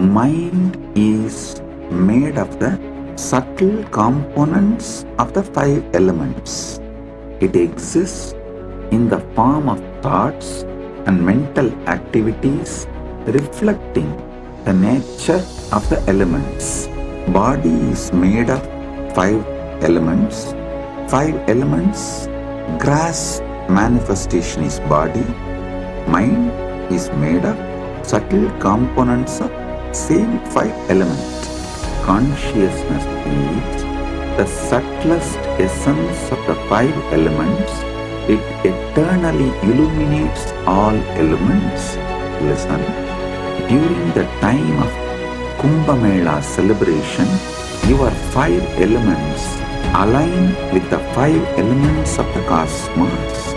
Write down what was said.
mind is made of the subtle components of the five elements. It exists in the form of thoughts and mental activities reflecting the nature of the elements. Body is made of five elements. Five elements, gross manifestation is body. Mind is made of subtle components of same five elements. Consciousness is the subtlest essence of the five elements. It eternally illuminates all elements. Listen, during the time of Kumbh Mela celebration, your five elements align with the five elements of the cosmos.